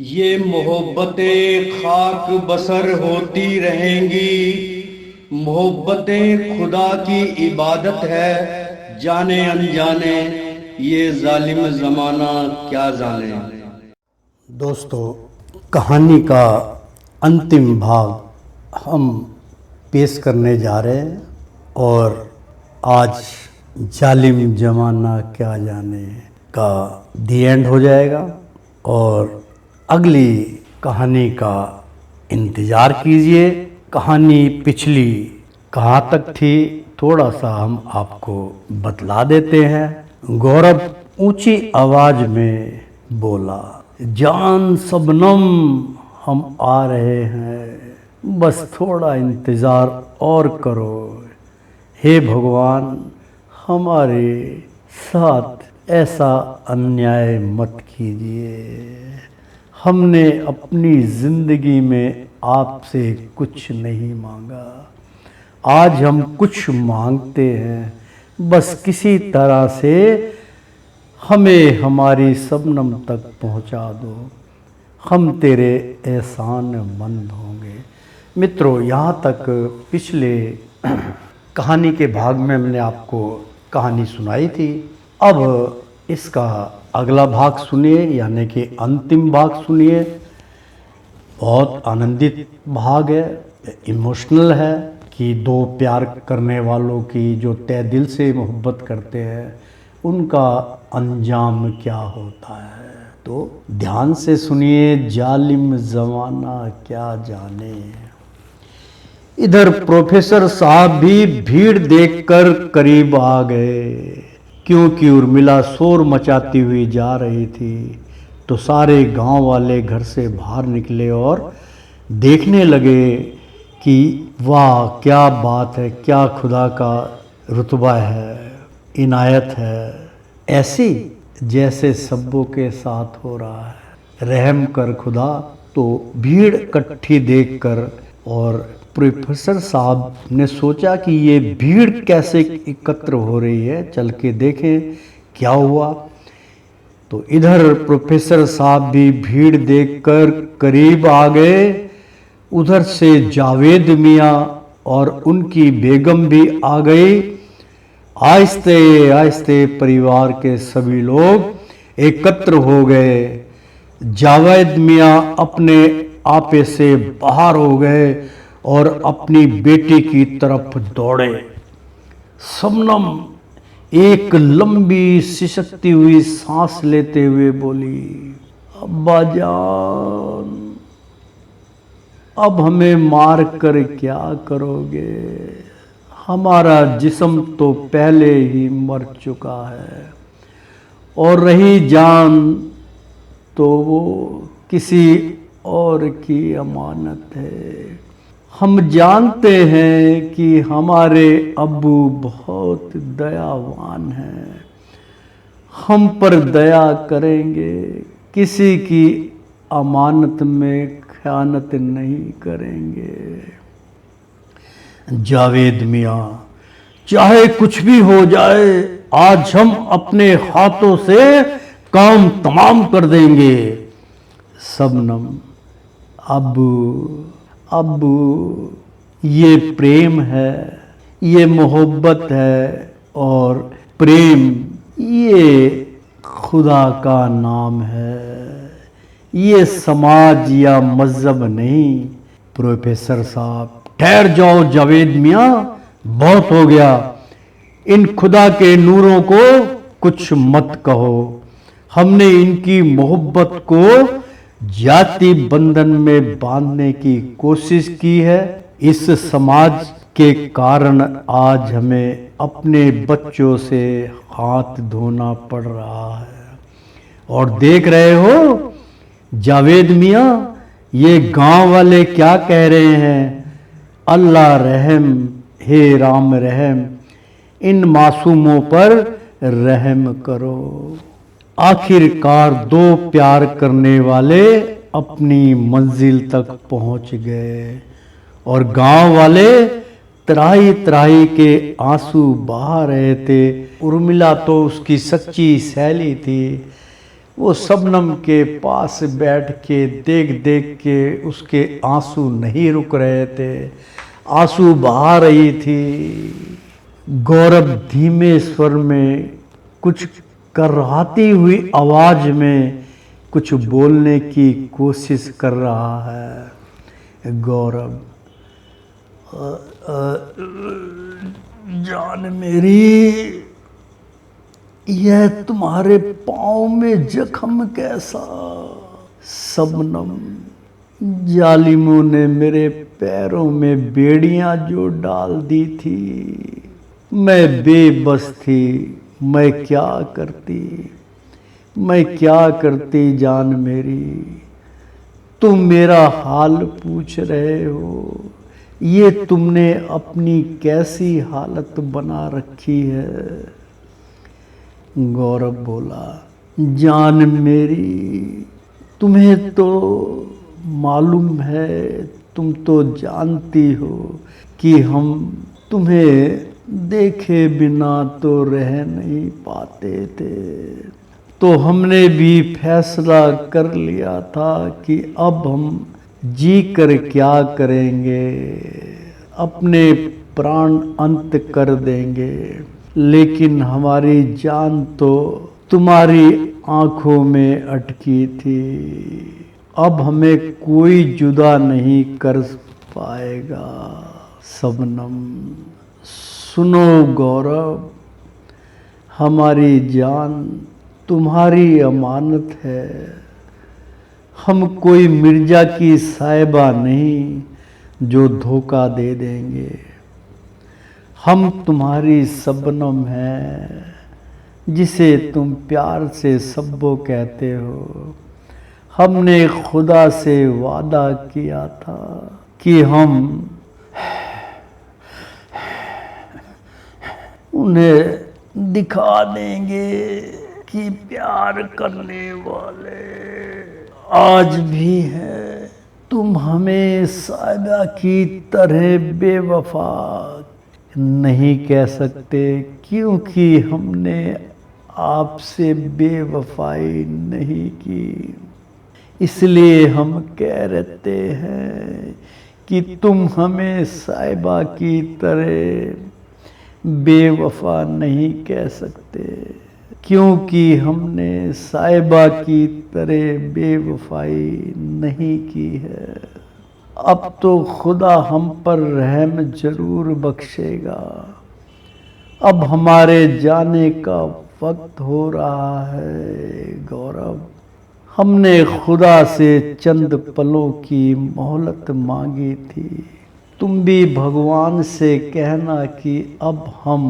ये मोहब्बतें खाक बसर होती रहेंगी। मोहब्बतें खुदा की इबादत है, जाने अनजाने ये जालिम जमाना क्या जाने। दोस्तों, कहानी का अंतिम भाग हम पेश करने जा रहे हैं और आज जालिम जमाना क्या जाने का दी एंड हो जाएगा और अगली कहानी का इंतज़ार कीजिए। कहानी पिछली कहाँ तक थी थोड़ा सा हम आपको बतला देते हैं। गौरव ऊंची आवाज में बोला, जान सबनम हम आ रहे हैं, बस थोड़ा इंतज़ार और करो। हे भगवान, हमारे साथ ऐसा अन्याय मत कीजिए। हमने अपनी ज़िंदगी में आपसे कुछ नहीं मांगा, आज हम कुछ मांगते हैं। बस किसी तरह से हमें हमारी शबनम तक पहुंचा दो, हम तेरे एहसान मंद होंगे। मित्रों, यहाँ तक पिछले कहानी के भाग में हमने आपको कहानी सुनाई थी। अब इसका अगला भाग सुनिए, यानी कि अंतिम भाग सुनिए। बहुत आनंदित भाग है, इमोशनल है कि दो प्यार करने वालों की जो तहे दिल से मोहब्बत करते हैं उनका अंजाम क्या होता है। तो ध्यान से सुनिए, जालिम ज़माना क्या जाने। इधर प्रोफेसर साहब भी भीड़ देखकर करीब आ गए, क्योंकि उर्मिला शोर मचाती हुई जा रही थी। तो सारे गांव वाले घर से बाहर निकले और देखने लगे कि वाह क्या बात है, क्या खुदा का रुतबा है, इनायत है, ऐसी जैसे सब्बों के साथ हो रहा है। रहम कर खुदा। तो भीड़ इकट्ठी देखकर और प्रोफेसर साहब ने सोचा कि ये भीड़ कैसे एकत्र हो रही है, चल के देखें क्या हुआ। तो इधर प्रोफेसर साहब भी भीड़ देखकर करीब आ गए। उधर से जावेद मियाँ और उनकी बेगम भी आ गई। आहिस्ते आहिस्ते परिवार के सभी लोग एकत्र हो गए। जावेद मियाँ अपने आपे से बाहर हो गए और अपनी बेटी की तरफ दौड़े। शबनम एक लंबी सिसकती हुई सांस लेते हुए बोली, अब्बा जान, अब हमें मार कर क्या करोगे? हमारा जिस्म तो पहले ही मर चुका है और रही जान तो वो किसी और की अमानत है। हम जानते हैं कि हमारे अब्बू बहुत दयावान हैं, हम पर दया करेंगे, किसी की अमानत में ख़यानत नहीं करेंगे। जावेद मियाँ, चाहे कुछ भी हो जाए, आज हम अपने हाथों से काम तमाम कर देंगे। शबनम, अब्बू अब्बू, ये प्रेम है, ये मोहब्बत है और प्रेम ये खुदा का नाम है, ये समाज या मजहब नहीं। प्रोफेसर साहब, ठहर जाओ जावेद मियाँ, बहुत हो गया। इन खुदा के नूरों को कुछ मत कहो। हमने इनकी मोहब्बत को जाति बंधन में बांधने की कोशिश की है। इस समाज के कारण आज हमें अपने बच्चों से हाथ धोना पड़ रहा है। और देख रहे हो जावेद मियाँ, ये गांव वाले क्या कह रहे हैं, अल्लाह रहम, हे राम रहम, इन मासूमों पर रहम करो। आखिरकार दो प्यार करने वाले अपनी मंजिल तक पहुंच गए और गांव वाले त्राही त्राही के आंसू बहा रहे थे। उर्मिला तो उसकी सच्ची सहेली थी, वो शबनम के पास बैठ के देख देख के उसके आंसू नहीं रुक रहे थे, आंसू बहा रही थी। गौरव धीमे स्वर में कुछ कराहती हुई आवाज में कुछ बोलने की कोशिश कर रहा है। गौरव, जान मेरी, यह तुम्हारे पाँव में जख्म कैसा? शबनम, जालिमों ने मेरे पैरों में बेड़ियां जो डाल दी थी, मैं बेबस थी, मैं क्या करती जान मेरी। तुम मेरा हाल पूछ रहे हो, ये तुमने अपनी कैसी हालत बना रखी है? गौरव बोला, जान मेरी, तुम्हें तो मालूम है, तुम तो जानती हो कि हम तुम्हें देखे बिना तो रह नहीं पाते थे। तो हमने भी फैसला कर लिया था कि अब हम जी कर क्या करेंगे, अपने प्राण अंत कर देंगे, लेकिन हमारी जान तो तुम्हारी आंखों में अटकी थी। अब हमें कोई जुदा नहीं कर पाएगा। शबनम, सुनो गौरव, हमारी जान तुम्हारी अमानत है। हम कोई मिर्जा की साहिबा नहीं जो धोखा दे देंगे। हम तुम्हारी शबनम हैं, जिसे तुम प्यार से सब्बो कहते हो। हमने खुदा से वादा किया था कि हम उन्हें दिखा देंगे कि प्यार करने वाले आज भी हैं। तुम हमें साहिबा की तरह बेवफा नहीं कह सकते, क्योंकि हमने आपसे बेवफाई नहीं की। इसलिए हम कह रहते हैं कि तुम हमें साहिबा की तरह बेवफा नहीं कह सकते, क्योंकि हमने साहिबा की तरह बेवफाई नहीं की है। अब तो खुदा हम पर रहम जरूर बख्शेगा। अब हमारे जाने का वक्त हो रहा है। गौरव, हमने खुदा से चंद पलों की मोहलत मांगी थी। तुम भी भगवान से कहना कि अब हम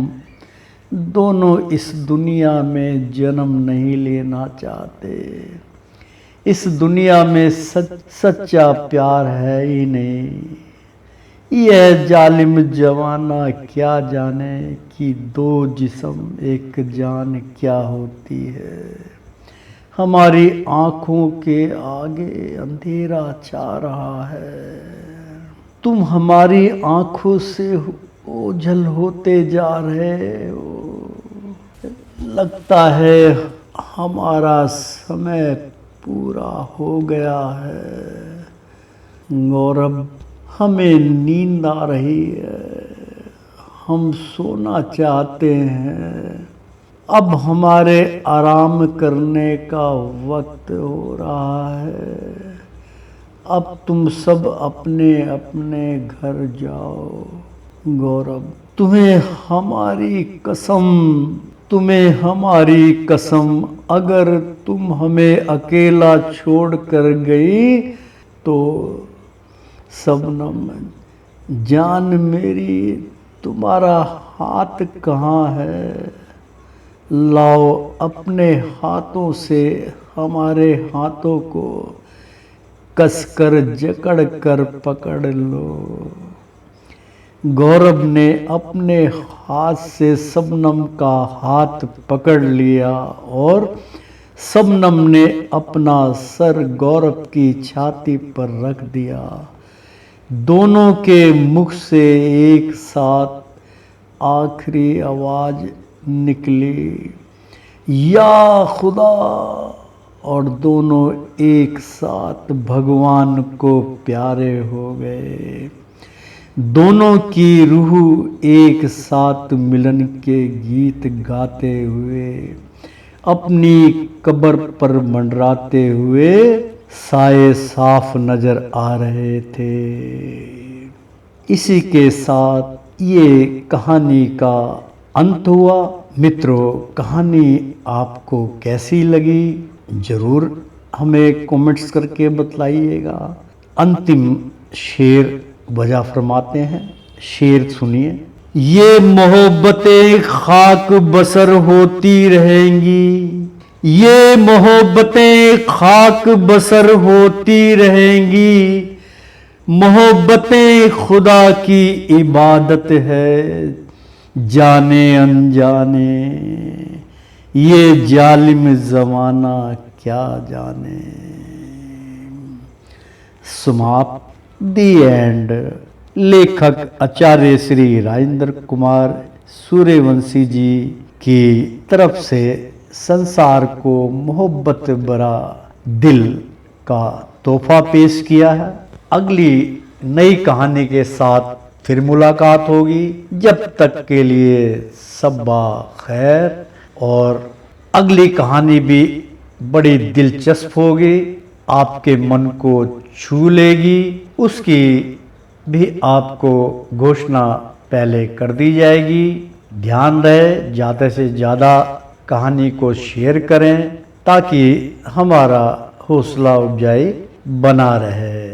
दोनों इस दुनिया में जन्म नहीं लेना चाहते। इस दुनिया में सच्चा प्यार है ही नहीं। यह जालिम जमाना क्या जाने कि दो जिस्म एक जान क्या होती है। हमारी आँखों के आगे अंधेरा छा रहा है। तुम हमारी आँखों से ओझल होते जा रहे हो। लगता है हमारा समय पूरा हो गया है। गौरव, हमें नींद आ रही है, हम सोना चाहते हैं। अब हमारे आराम करने का वक्त हो रहा है। अब तुम सब अपने अपने घर जाओ। गौरव, तुम्हें हमारी कसम, अगर तुम हमें अकेला छोड़ कर गई तो शबनम, जान मेरी, तुम्हारा हाथ कहाँ है? लाओ, अपने हाथों से हमारे हाथों को कसकर जकड़ कर पकड़ लो। गौरव ने अपने हाथ से शबनम का हाथ पकड़ लिया और शबनम ने अपना सर गौरव की छाती पर रख दिया। दोनों के मुख से एक साथ आखिरी आवाज निकली, या खुदा, और दोनों एक साथ भगवान को प्यारे हो गए। दोनों की रूह एक साथ मिलन के गीत गाते हुए अपनी कब्र पर मंडराते हुए साए साफ नजर आ रहे थे। इसी के साथ ये कहानी का अंत हुआ। मित्रों, कहानी आपको कैसी लगी जरूर हमें कमेंट्स करके बतलाइएगा। अंतिम शेर वजह फरमाते हैं, शेर सुनिए। ये मोहब्बतें खाक बसर होती रहेंगी, ये मोहब्बतें खाक बसर होती रहेंगी, मोहब्बतें खुदा की इबादत है जाने अनजाने, ये जालिम ज़माना क्या जाने। समाप्त, दी एंड। लेखक आचार्य श्री राजेंद्र कुमार सूर्यवंशी जी की तरफ से संसार को मोहब्बत भरा दिल का तोहफा पेश किया है। अगली नई कहानी के साथ फिर मुलाकात होगी। जब तक के लिए सब्बा खैर। और अगली कहानी भी बड़ी दिलचस्प होगी, आपके मन को छू लेगी। उसकी भी आपको घोषणा पहले कर दी जाएगी। ध्यान रहे ज़्यादा से ज़्यादा कहानी को शेयर करें ताकि हमारा हौसला अफजाई बना रहे।